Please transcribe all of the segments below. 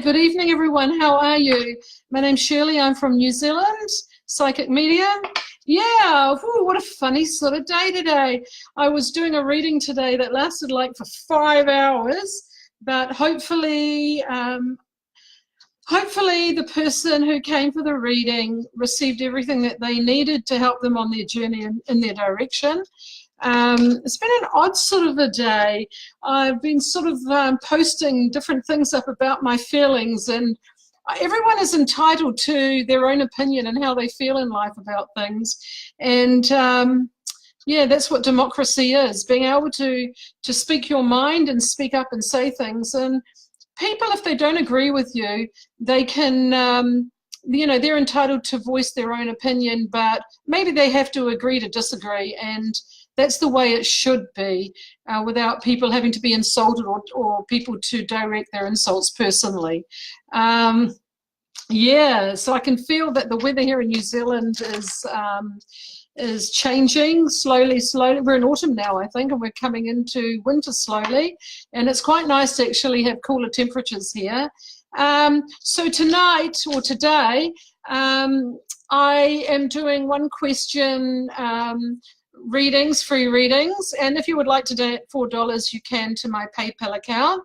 good evening, everyone. How are you? My name's Shirley. I'm from New Zealand, psychic medium. Yeah, ooh, what a funny sort of day today. I was doing a reading today that lasted like for 5 hours, but hopefully the person who came for the reading received everything that they needed to help them on their journey in their direction. It's been an odd sort of a day. I've been sort of posting different things up about my feelings, and everyone is entitled to their own opinion and how they feel in life about things. And yeah, that's what democracy is, being able to speak your mind and speak up and say things. And people, if they don't agree with you, they can, you know, they're entitled to voice their own opinion, but maybe they have to agree to disagree. And that's the way it should be, without people having to be insulted or people to direct their insults personally. Yeah, so I can feel that the weather here in New Zealand is changing slowly. We're in autumn now, I think, and we're coming into winter slowly. And it's quite nice to actually have cooler temperatures here. So tonight or today, I am doing one question readings, free readings, and if you would like to donate $4, you can to my PayPal account.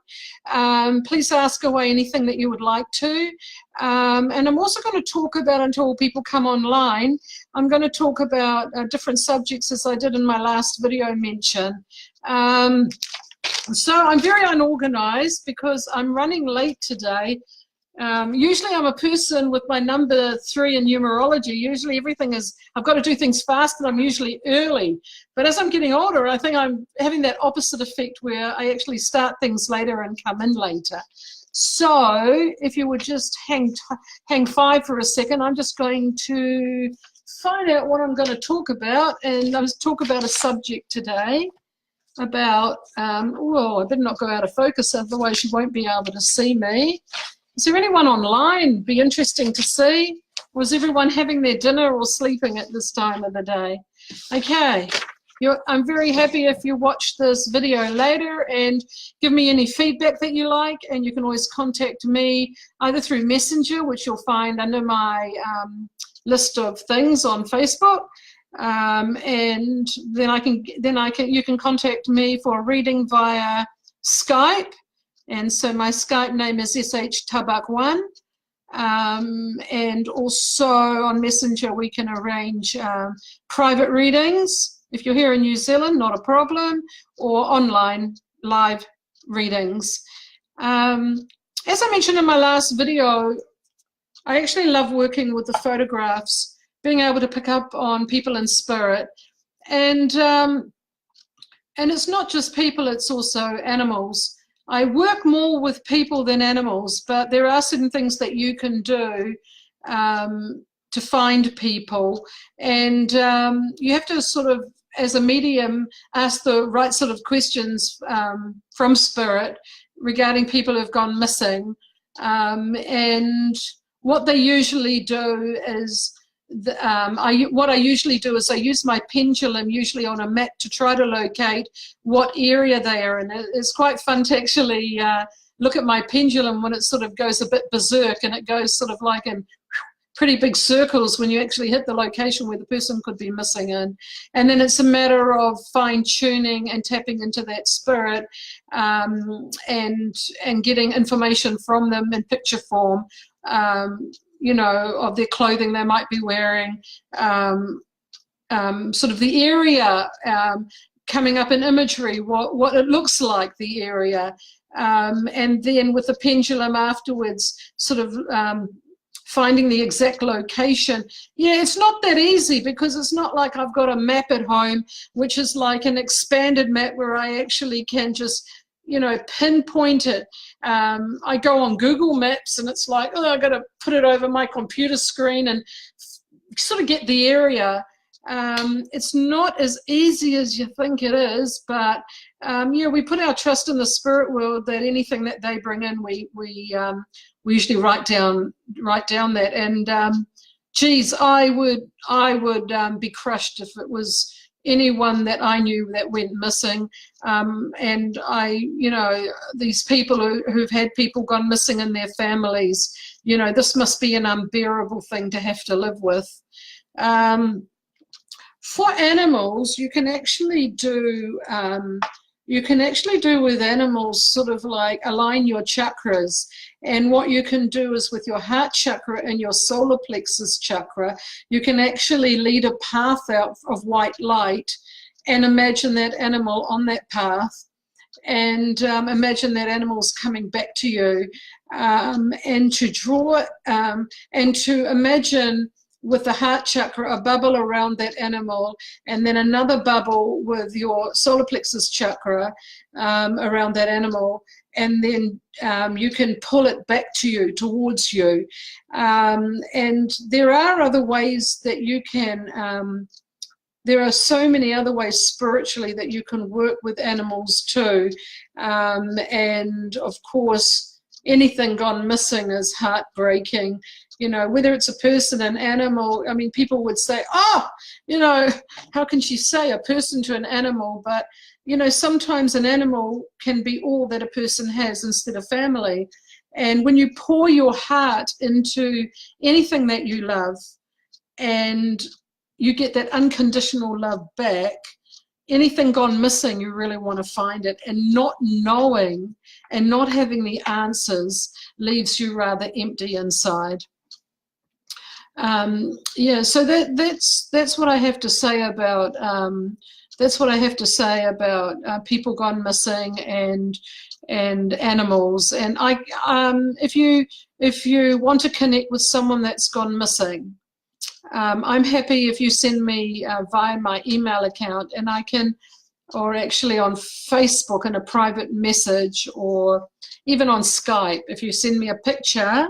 Please ask away anything that you would like to. And I'm also going to talk about, until people come online, I'm going to talk about different subjects as I did in my last video mention. So I'm very unorganized because I'm running late today. Usually I'm a person with my number 3 in numerology. Usually everything is, I've got to do things fast and I'm usually early. But as I'm getting older, I think I'm having that opposite effect where I actually start things later and come in later. So if you would just hang 5 for a second, I'm just going to find out what I'm going to talk about. And I'm going to talk about a subject today about, oh, I better not go out of focus, otherwise you won't be able to see me. Is there anyone online? Be interesting to see. Or is everyone having their dinner or sleeping at this time of the day? Okay, I'm very happy if you watch this video later and give me any feedback that you like, and you can always contact me either through Messenger, which you'll find under my list of things on Facebook, and then you can contact me for a reading via Skype. And so my Skype name is Tabak1, and also on Messenger we can arrange private readings. If you're here in New Zealand, not a problem, or online live readings. As I mentioned in my last video, I actually love working with the photographs, being able to pick up on people in spirit. And it's not just people, it's also animals. I work more with people than animals, but there are certain things that you can do to find people. And you have to sort of, as a medium, ask the right sort of questions from spirit regarding people who've gone missing. And what they usually do is, what I usually do is I use my pendulum, usually on a map, to try to locate what area they are in. It's quite fun to actually look at my pendulum when it sort of goes a bit berserk, and it goes sort of like in pretty big circles when you actually hit the location where the person could be missing in. And then it's a matter of fine-tuning and tapping into that spirit, and getting information from them in picture form, you know, of their clothing they might be wearing, sort of the area coming up in imagery, what it looks like, the area, and then with the pendulum afterwards, sort of finding the exact location. Yeah, it's not that easy, because it's not like I've got a map at home, which is like an expanded map where I actually can just, you know, pinpoint it. I go on Google Maps and it's like, oh, I've got to put it over my computer screen and sort of get the area. It's not as easy as you think it is, but yeah, we put our trust in the spirit world that anything that they bring in, we usually write down that. And geez, I would be crushed if it was anyone that I knew that went missing. And these people who've had people gone missing in their families, this must be an unbearable thing to have to live with. For animals, you can actually do with animals sort of like align your chakras. And what you can do is with your heart chakra and your solar plexus chakra, you can actually lead a path out of white light and imagine that animal on that path, and imagine that animal's coming back to you, and to draw and to imagine with the heart chakra a bubble around that animal, and then another bubble with your solar plexus chakra around that animal, and then you can pull it back to you, towards you. And there are other ways that you can, there are so many other ways spiritually that you can work with animals too. And of course, anything gone missing is heartbreaking. Whether it's a person, an animal. I mean, people would say, oh, how can she say a person to an animal? But, sometimes an animal can be all that a person has instead of family. And when you pour your heart into anything that you love and you get that unconditional love back, anything gone missing, you really want to find it. And not knowing and not having the answers leaves you rather empty inside. So that's what I have to say about people gone missing and animals. And if you want to connect with someone that's gone missing, I'm happy if you send me via my email account, and I can, or actually on Facebook in a private message, or even on Skype, if you send me a picture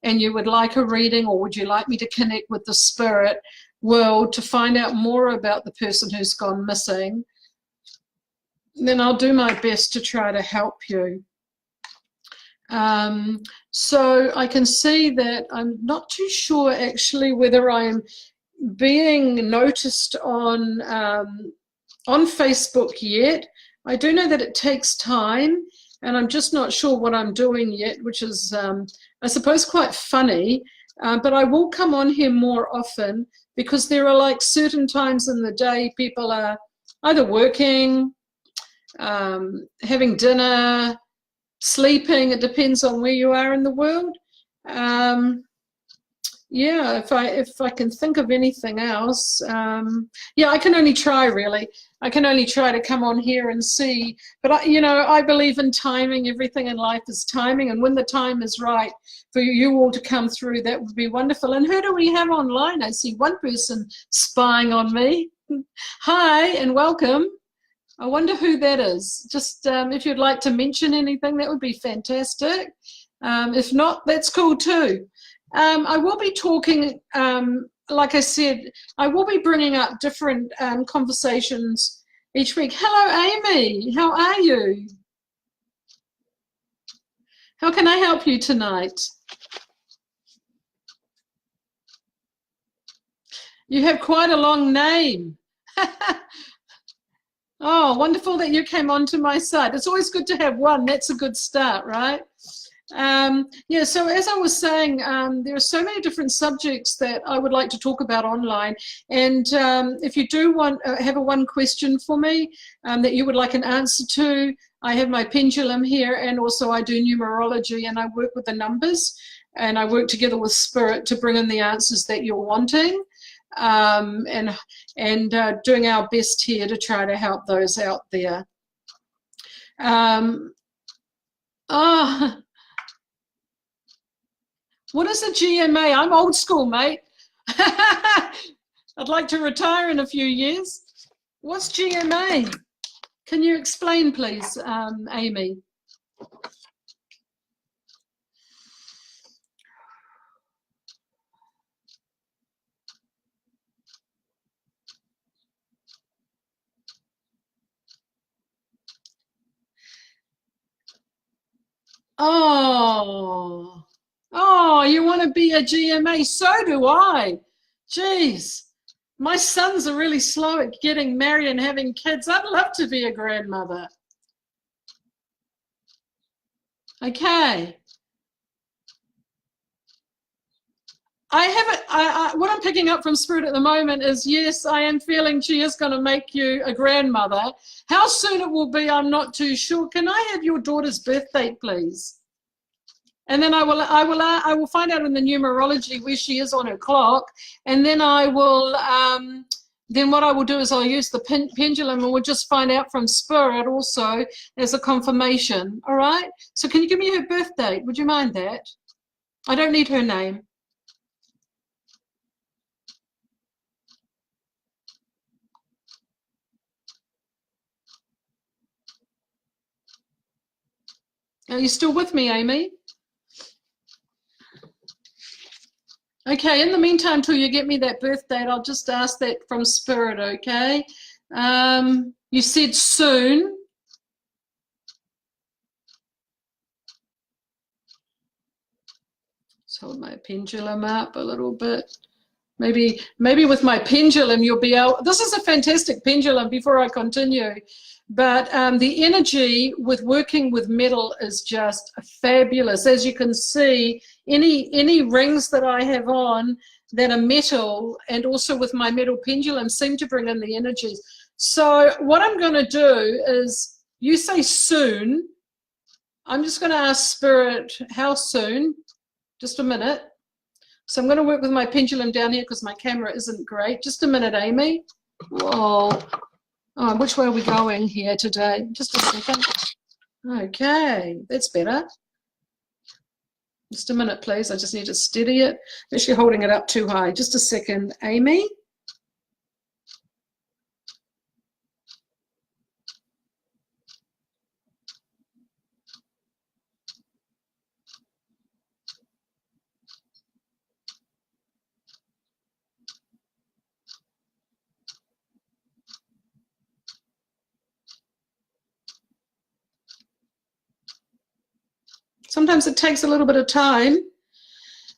and you would like a reading, or would you like me to connect with the spirit world to find out more about the person who's gone missing, then I'll do my best to try to help you. So I can see that I'm not too sure actually whether I'm being noticed on Facebook yet. I do know that it takes time, and I'm just not sure what I'm doing yet, which is, I suppose, quite funny. But I will come on here more often, because there are like certain times in the day people are either working, having dinner, sleeping. It depends on where you are in the world. Yeah, if I can think of anything else, yeah, I can only try, really. I can only try to come on here and see. But I believe in timing. Everything in life is timing, and when the time is right for you all to come through, that would be wonderful. And who do we have online? I see one person spying on me. Hi and welcome. I wonder who that is. Just if you'd like to mention anything, that would be fantastic. If not, that's cool too. I will be talking, like I said, I will be bringing up different conversations each week. Hello, Amy. How are you? How can I help you tonight? You have quite a long name. Oh, wonderful that you came onto my site. It's always good to have one. That's a good start, right? Yeah, so as I was saying, there are so many different subjects that I would like to talk about online. And if you do want have a one question for me that you would like an answer to, I have my pendulum here, and also I do numerology, and I work with the numbers, and I work together with spirit to bring in the answers that you're wanting. And doing our best here to try to help those out there. What is a GMA? I'm old school, mate. I'd like to retire in a few years. What's GMA? Can you explain, please, Amy? Oh, you want to be a GMA? So do I. Jeez. My sons are really slow at getting married and having kids. I'd love to be a grandmother. Okay. What I'm picking up from Spirit at the moment is, yes, I am feeling she is going to make you a grandmother. How soon it will be, I'm not too sure. Can I have your daughter's birth date, please? And then I will find out in the numerology where she is on her clock, and then I will. Then what I will do is I'll use the pendulum, and we'll just find out from Spirit also as a confirmation. All right. So can you give me her birth date? Would you mind that? I don't need her name. Are you still with me, Amy? Okay, in the meantime, till you get me that birth date, I'll just ask that from Spirit, okay? You said soon. Let's hold my pendulum up a little bit. Maybe with my pendulum, you'll be able, this is a fantastic pendulum before I continue. But the energy with working with metal is just fabulous. As you can see, any rings that I have on that are metal, and also with my metal pendulum, seem to bring in the energies. So what I'm going to do is, you say soon. I'm just going to ask Spirit, how soon? Just a minute. So I'm going to work with my pendulum down here because my camera isn't great. Just a minute, Amy. Whoa. Oh, which way are we going here today? Just a second. Okay, that's better. Just a minute, please. I just need to steady it. Actually holding it up too high. Just a second, Amy. Sometimes it takes a little bit of time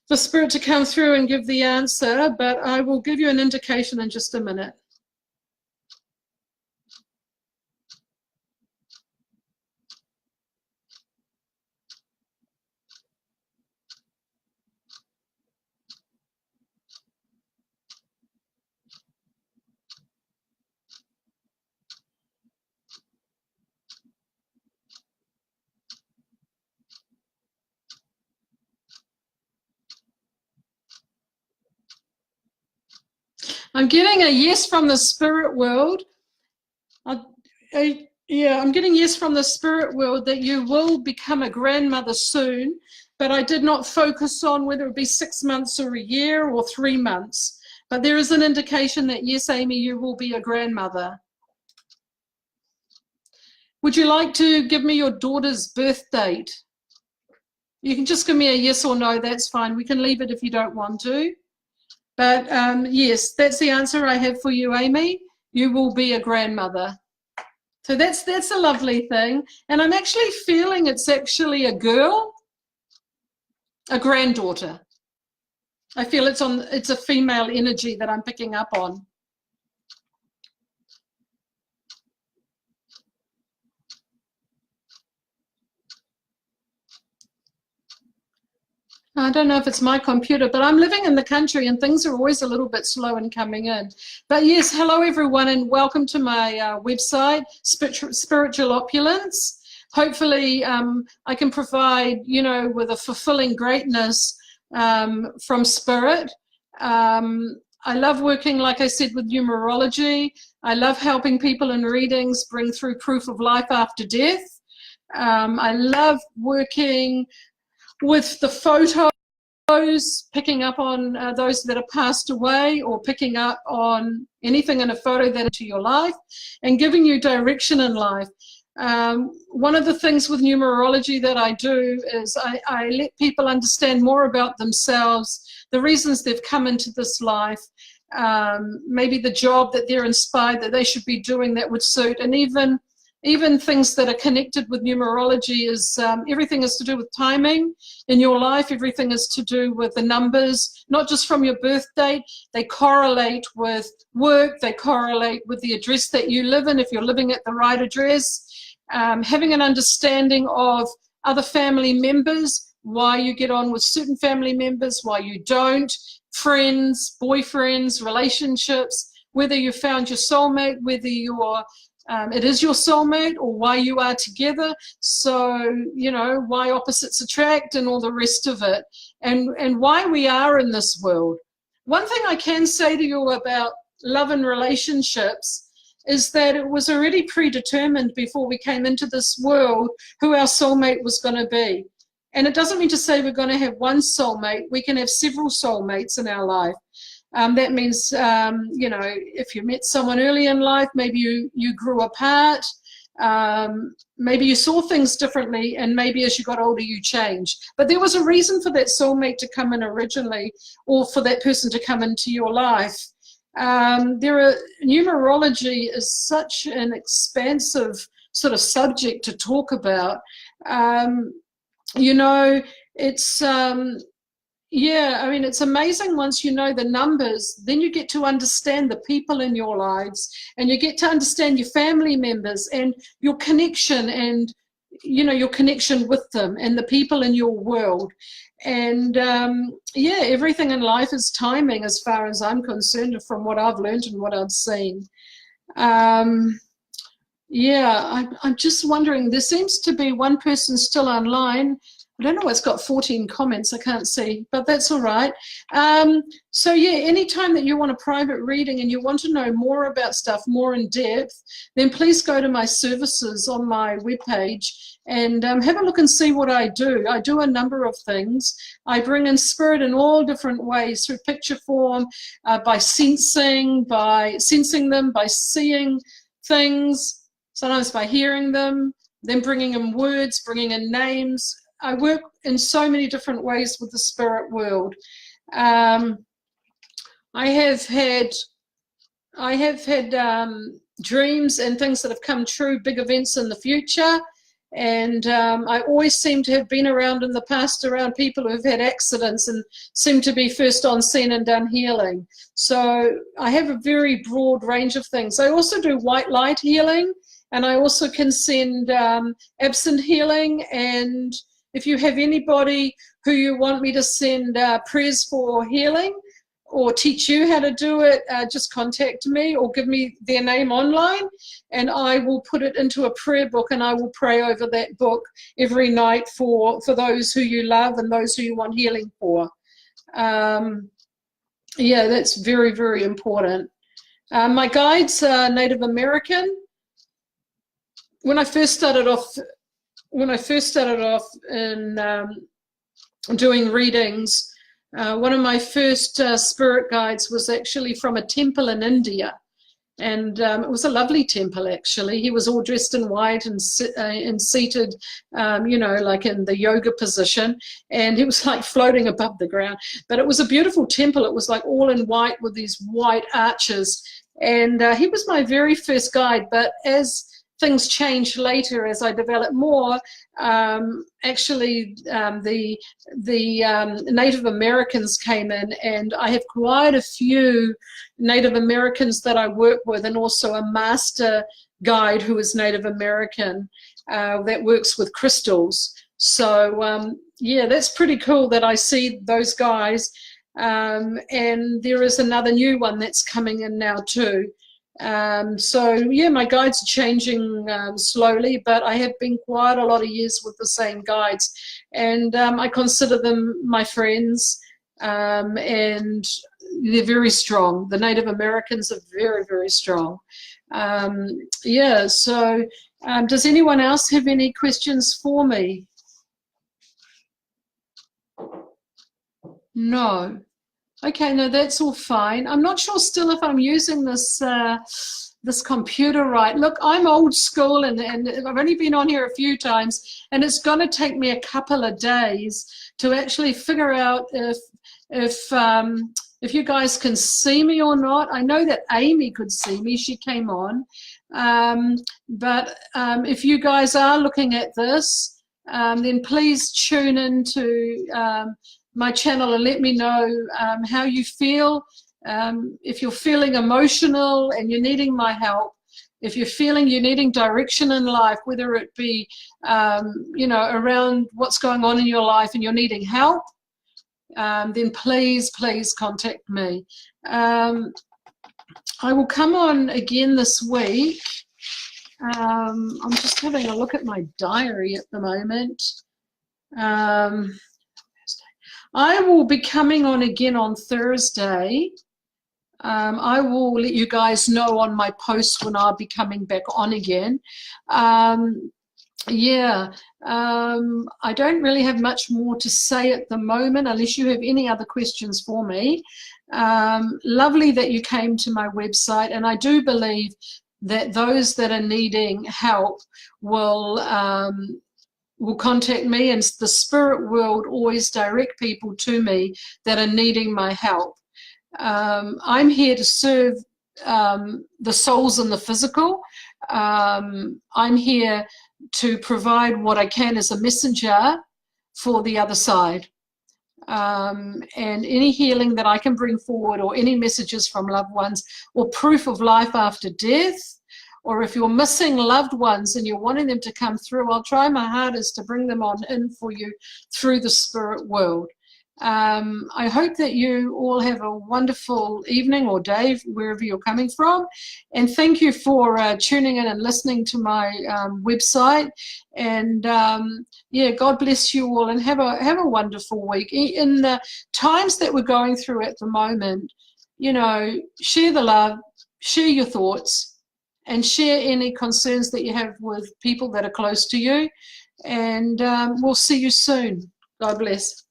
for Spirit to come through and give the answer, but I will give you an indication in just a minute. I'm getting a yes from the spirit world. Yeah, I'm getting yes from the spirit world that you will become a grandmother soon, but I did not focus on whether it be 6 months or a year or 3 months. But there is an indication that, yes, Amy, you will be a grandmother. Would you like to give me your daughter's birth date? You can just give me a yes or no, that's fine. We can leave it if you don't want to. But yes, that's the answer I have for you, Amy. You will be a grandmother. So that's a lovely thing. And I'm actually feeling it's actually a girl, a granddaughter. I feel it's a female energy that I'm picking up on. I don't know if it's my computer, but I'm living in the country and things are always a little bit slow in coming in. But yes, hello everyone and welcome to my website, Spiritual Opulence. Hopefully I can provide, you know, with a fulfilling greatness from Spirit. I love working, like I said, with numerology. I love helping people in readings bring through proof of life after death. I love working with the photos, picking up on those that have passed away, or picking up on anything in a photo that into your life and giving you direction in life. One of the things with numerology that I do is I let people understand more about themselves, the reasons they've come into this life, maybe the job that they're inspired that they should be doing that would suit, and even even things that are connected with numerology is everything is to do with timing in your life. Everything is to do with the numbers, not just from your birth date. They correlate with work. They correlate with the address that you live in, if you're living at the right address. Having an understanding of other family members, why you get on with certain family members, why you don't, friends, boyfriends, relationships, whether you found your soulmate, whether you're it is your soulmate, or why you are together. So, you know, why opposites attract and all the rest of it, and why we are in this world. One thing I can say to you about love and relationships is that it was already predetermined before we came into this world who our soulmate was going to be. And it doesn't mean to say we're going to have one soulmate. We can have several soulmates in our life. That means, you know, if you met someone early in life, maybe you grew apart, maybe you saw things differently, and maybe as you got older you changed. But there was a reason for that soulmate to come in originally, or for that person to come into your life. Numerology is such an expansive sort of subject to talk about. You know, it's... yeah, I mean, it's amazing once you know the numbers, then you get to understand the people in your lives, and you get to understand your family members and your connection, and, you know, your connection with them and the people in your world. And yeah, everything in life is timing as far as I'm concerned, from what I've learned and what I've seen. Yeah, I'm just wondering, there seems to be one person still online. I don't know, it's got 14 comments, I can't see, but that's all right. So yeah, anytime that you want a private reading and you want to know more about stuff, more in depth, then please go to my services on my webpage and have a look and see what I do. I do a number of things. I bring in spirit in all different ways, through picture form, by sensing them, by seeing things, sometimes by hearing them, then bringing in words, bringing in names. I work in so many different ways with the spirit world. I have had dreams and things that have come true, big events in the future, and I always seem to have been around in the past, around people who have had accidents and seem to be first on scene and done healing. So I have a very broad range of things. I also do white light healing, and I also can send absent healing. And if you have anybody who you want me to send prayers for healing, or teach you how to do it, just contact me or give me their name online, and I will put it into a prayer book, and I will pray over that book every night for those who you love and those who you want healing for. Yeah, that's very, very important. My guides are Native American. When I first started off in doing readings, one of my first spirit guides was actually from a temple in India, and it was a lovely temple actually. He was all dressed in white and seated, you know, like in the yoga position, and he was like floating above the ground. But it was a beautiful temple. It was like all in white with these white arches, and he was my very first guide. But as things changed later, as I developed more, actually the Native Americans came in, and I have quite a few Native Americans that I work with, and also a master guide who is Native American that works with crystals. So yeah, that's pretty cool that I see those guys, and there is another new one that's coming in now too. So yeah, my guides are changing slowly, but I have been quite a lot of years with the same guides, and I consider them my friends, and they're very strong. The Native Americans are very, very strong. Yeah, so does anyone else have any questions for me? No. Okay, no, that's all fine. I'm not sure still if I'm using this this computer right. Look, I'm old school, and I've only been on here a few times, and it's going to take me a couple of days to actually figure out if if you guys can see me or not. I know that Amy could see me, she came on. But if you guys are looking at this, then please tune into my channel and let me know how you feel. If you're feeling emotional and you're needing my help, if you're feeling you're needing direction in life, whether it be, you know, around what's going on in your life and you're needing help, then please contact me. I will come on again this week. I'm just having a look at my diary at the moment. I will be coming on again on Thursday. I will let you guys know on my post when I'll be coming back on again. Yeah, I don't really have much more to say at the moment, unless you have any other questions for me. Lovely that you came to my website, and I do believe that those that are needing help will contact me, and the spirit world always direct people to me that are needing my help. I'm here to serve the souls and the physical. I'm here to provide what I can as a messenger for the other side. And any healing that I can bring forward, or any messages from loved ones, or proof of life after death, or if you're missing loved ones and you're wanting them to come through, I'll try my hardest to bring them on in for you through the spirit world. I hope that you all have a wonderful evening or day wherever you're coming from, and thank you for tuning in and listening to my website. And yeah, God bless you all, and have a wonderful week. In the times that we're going through at the moment, you know, share the love, share your thoughts, and share any concerns that you have with people that are close to you. And we'll see you soon. God bless.